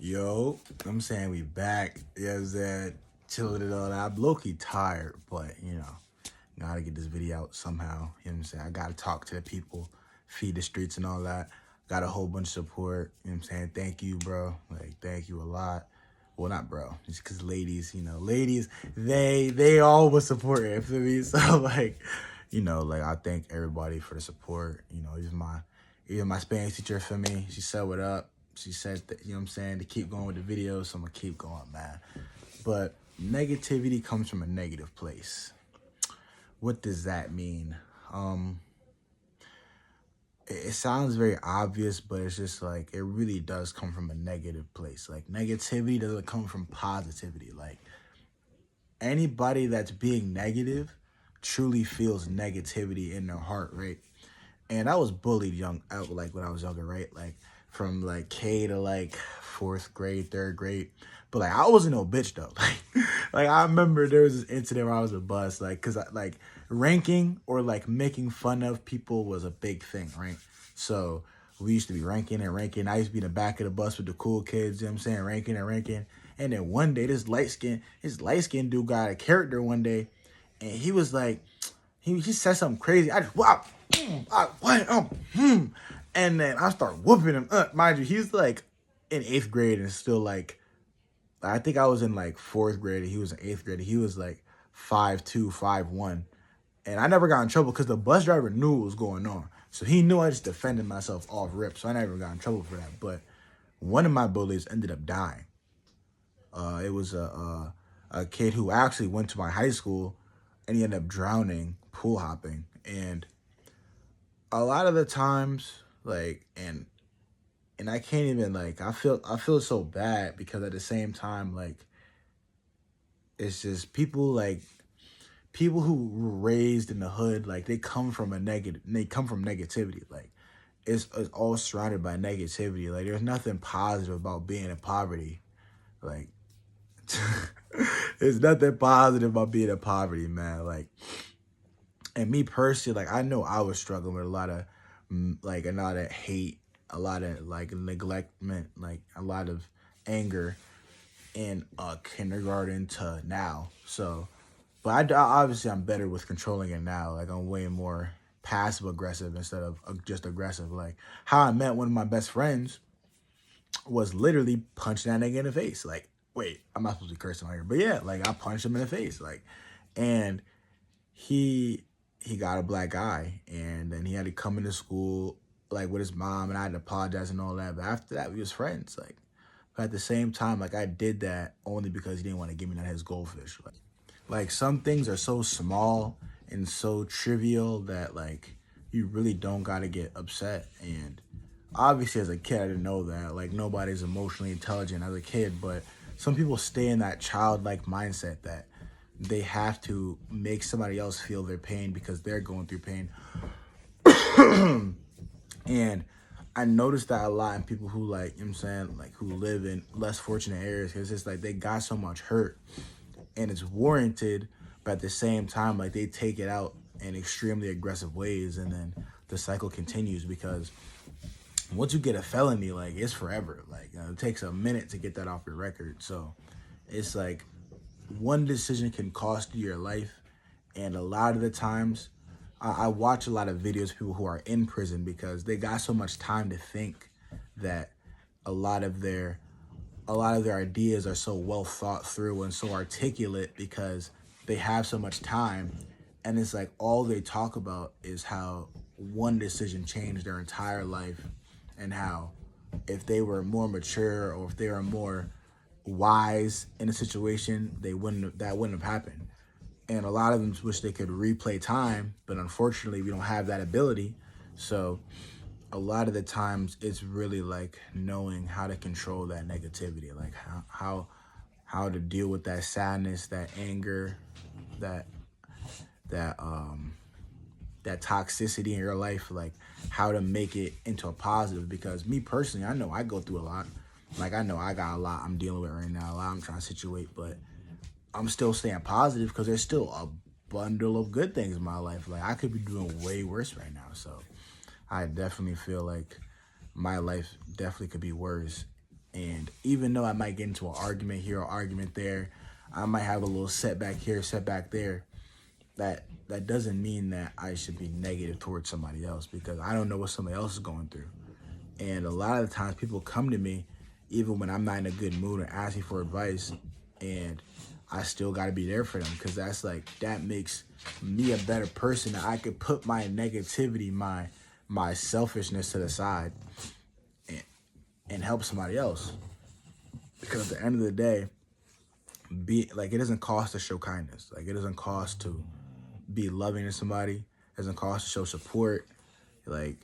Yo, I'm saying we back. You know what I'm saying? Chilling it all out. I'm low-key tired, but gotta get this video out somehow. You know what I'm saying? I gotta talk to the people, feed the streets and all that. Got a whole bunch of support. You know what I'm saying? Thank you, bro. Like, thank you a lot. Well, not bro, just because ladies, ladies, they all was supporting, you feel me? So like I thank everybody for the support. Even my Spanish teacher for me. She said what up. She said that, you know what I'm saying, to keep going with the videos, so I'm gonna keep going, man. But negativity comes from a negative place. What does that mean? It sounds very obvious, but it's just like it really does come from a negative place. Like negativity doesn't come from positivity. Like anybody that's being negative truly feels negativity in their heart, right? And I was bullied like when I was younger, right? Like from like K to like fourth grade, third grade. But like I wasn't no bitch though. Like I remember there was this incident where I was a bus, like, cause like ranking or like making fun of people was a big thing, right? So we used to be ranking and ranking. I used to be in the back of the bus with the cool kids, you know what I'm saying, ranking and ranking. And then one day this light skin dude got a character one day, and he was like, he said something crazy. I just wow, what and then I start whooping him. Mind you, he's like in eighth grade and still like, I think I was in like fourth grade and he was in eighth grade. And he was like 5'2", 5'1", and I never got in trouble because the bus driver knew what was going on, so he knew I just defended myself off rip. So I never got in trouble for that. But one of my bullies ended up dying. It was a kid who actually went to my high school, and he ended up drowning pool hopping. And a lot of the times, like, and I can't even like, I feel so bad because at the same time, like, it's just people who were raised in the hood, like they come from negativity. Like it's all surrounded by negativity. Like there's nothing positive about being in poverty. Like there's nothing positive about being in poverty, man. Like, and me personally, like I know I was struggling with a lot of hate, a lot of like neglectment, like a lot of anger in kindergarten to now. So, but obviously I'm better with controlling it now. Like I'm way more passive aggressive instead of just aggressive. Like how I met one of my best friends was literally punching that nigga in the face. Like, wait, I'm not supposed to be cursing on here, but yeah, like I punched him in the face. Like, and he got a black eye, and then he had to come into school like with his mom, and I had to apologize and all that. But after that, we was friends. Like, but at the same time, like I did that only because he didn't want to give me none of his goldfish. Like some things are so small and so trivial that like you really don't gotta get upset. And obviously as a kid I didn't know that. Like nobody's emotionally intelligent as a kid, but some people stay in that childlike mindset that they have to make somebody else feel their pain because they're going through pain. And I noticed that a lot in people who like, you know what I'm saying, like who live in less fortunate areas, because it's like they got so much hurt and it's warranted, but at the same time, like they take it out in extremely aggressive ways, and then the cycle continues because once you get a felony, like it's forever. Like it takes a minute to get that off your record. So it's like one decision can cost you your life, and a lot of the times, I watch a lot of videos of people who are in prison because they got so much time to think that a lot of their a lot of their ideas are so well thought through and so articulate because they have so much time. And it's like all they talk about is how one decision changed their entire life, and how if they were more mature or if they were more wise in a situation, that wouldn't have happened. And a lot of them wish they could replay time, but unfortunately we don't have that ability. So a lot of the times it's really like knowing how to control that negativity, like how to deal with that sadness, that anger, that that um that toxicity in your life, like how to make it into a positive. Because me personally, I know I go through a lot. Like I know I got a lot I'm dealing with right now, a lot I'm trying to situate, but I'm still staying positive because there's still a bundle of good things in my life. Like I could be doing way worse right now. So I definitely feel like my life definitely could be worse. And even though I might get into an argument here or argument there, I might have a little setback here, setback there, that doesn't mean that I should be negative towards somebody else, because I don't know what somebody else is going through. And a lot of the times people come to me even when I'm not in a good mood and ask me for advice, and I still got to be there for them, because that makes me a better person. That I could put my negativity, my selfishness to the side, and help somebody else. Because at the end of the day, it doesn't cost to show kindness. Like, it doesn't cost to be loving to somebody. It doesn't cost to show support. Like,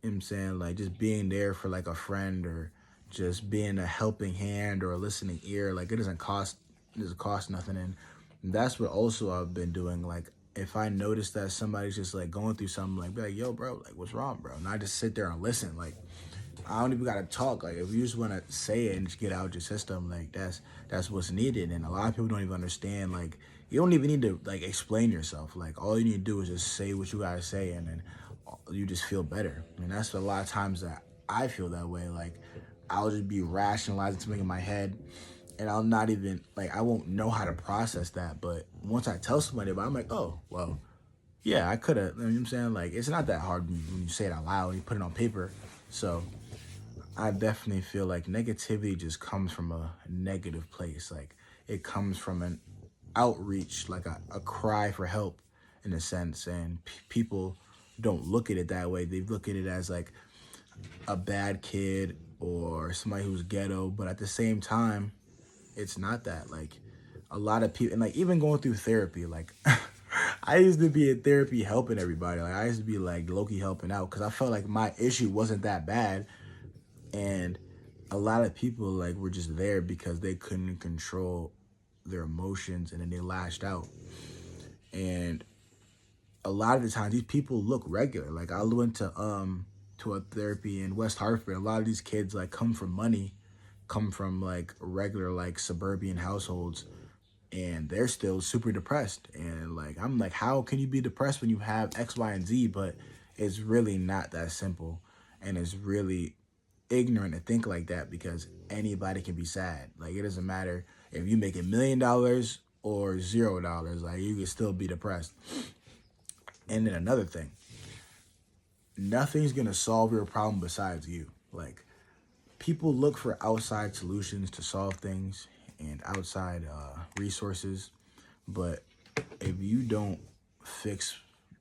you know what I'm saying? Like, just being there for like a friend, or just being a helping hand or a listening ear. Like, it doesn't cost nothing. And that's what also I've been doing. Like, if I notice that somebody's just like going through something, like, be like, yo, bro, like, what's wrong, bro? And I just sit there and listen. Like, I don't even gotta talk. Like, if you just wanna say it and just get out your system, like, that's what's needed. And a lot of people don't even understand. Like, you don't even need to like explain yourself. Like, all you need to do is just say what you gotta say, and then you just feel better. And that's a lot of times that I feel that way. Like, I'll just be rationalizing something in my head, and I'll not even like, I won't know how to process that. But once I tell somebody about it, I'm like, oh, well, yeah, I could have. You know what I'm saying? Like, it's not that hard when you say it out loud and you put it on paper. So I definitely feel like negativity just comes from a negative place. Like, it comes from an outreach, like a cry for help, in a sense. And people don't look at it that way. They look at it as like a bad kid or somebody who's ghetto. But at the same time, it's not that. Like, a lot of people, and like, even going through therapy, like, I used to be in therapy helping everybody. Like, I used to be like low-key helping out, because I felt like my issue wasn't that bad. And a lot of people like were just there because they couldn't control their emotions, and then they lashed out. And a lot of the times these people look regular. Like, I went to a therapy in West Hartford. A lot of these kids like come from money, come from like regular like suburban households, and they're still super depressed. And like, I'm like, how can you be depressed when you have X, Y, and Z? But it's really not that simple, and it's really ignorant to think like that, because anybody can be sad. Like, it doesn't matter if you make $1 million or $0. Like, you can still be depressed. And then another thing, nothing's gonna solve your problem besides you. Like, people look for outside solutions to solve things and outside resources, but if you don't fix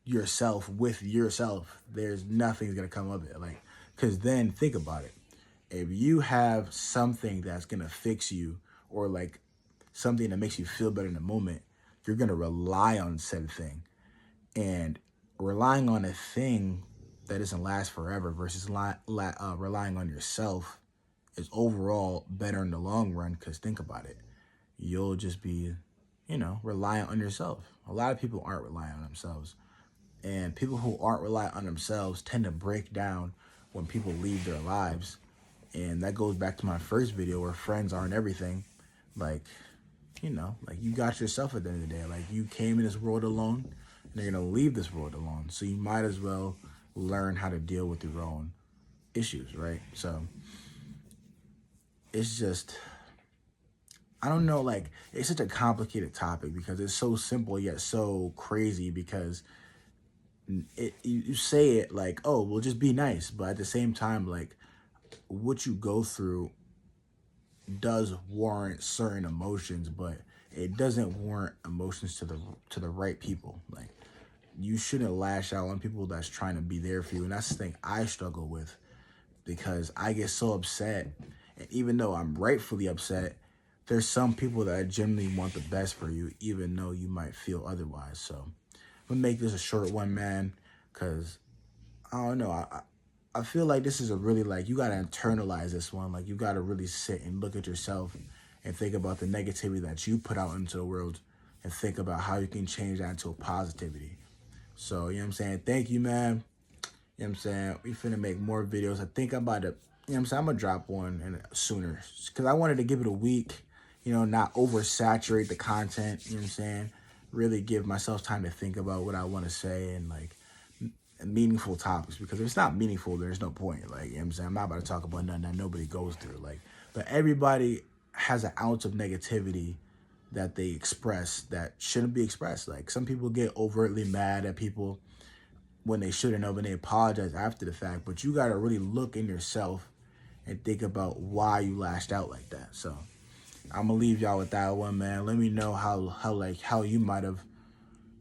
yourself with yourself, there's nothing's gonna come of it. Like, because then think about it. If you have something that's going to fix you, or like something that makes you feel better in the moment, you're going to rely on said thing. And relying on a thing that doesn't last forever versus relying on yourself is overall better in the long run, because think about it. You'll just be, reliant on yourself. A lot of people aren't relying on themselves. And people who aren't relying on themselves tend to break down when people leave their lives. And that goes back to my first video, where friends aren't everything. Like, like, you got yourself at the end of the day. Like, you came in this world alone, and you're going to leave this world alone. So you might as well learn how to deal with your own issues, right? So it's just, I don't know, like, it's such a complicated topic, because it's so simple yet so crazy, because you say it like, oh, well, just be nice. But at the same time, like, what you go through does warrant certain emotions, but it doesn't warrant emotions to the right people. Like, you shouldn't lash out on people that's trying to be there for you. And that's the thing I struggle with, because I get so upset. And even though I'm rightfully upset, there's some people that genuinely want the best for you, even though you might feel otherwise. So I'm gonna make this a short one, man, because I don't know. I feel like this is a really, like, you got to internalize this one. Like, you got to really sit and look at yourself and think about the negativity that you put out into the world, and think about how you can change that into a positivity. So, you know what I'm saying? Thank you, man. You know what I'm saying? We finna make more videos. I think I'm about to, I'm saying? I'm going to drop one sooner, because I wanted to give it a week, not oversaturate the content, you know what I'm saying? Really give myself time to think about what I want to say, and like, meaningful topics, because if it's not meaningful, there's no point. Like, you know what I'm saying? I'm not about to talk about nothing that nobody goes through. Like, but everybody has an ounce of negativity that they express that shouldn't be expressed. Like, some people get overtly mad at people when they shouldn't have, and they apologize after the fact. But you gotta really look in yourself and think about why you lashed out like that. So I'm gonna leave y'all with that one, man. Let me know how you might have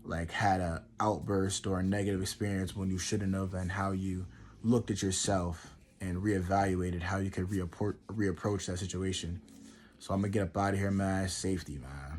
like had a outburst or a negative experience when you shouldn't have, and how you looked at yourself and reevaluated how you could reapproach that situation. So I'm gonna get up out of here, man. Safety, man.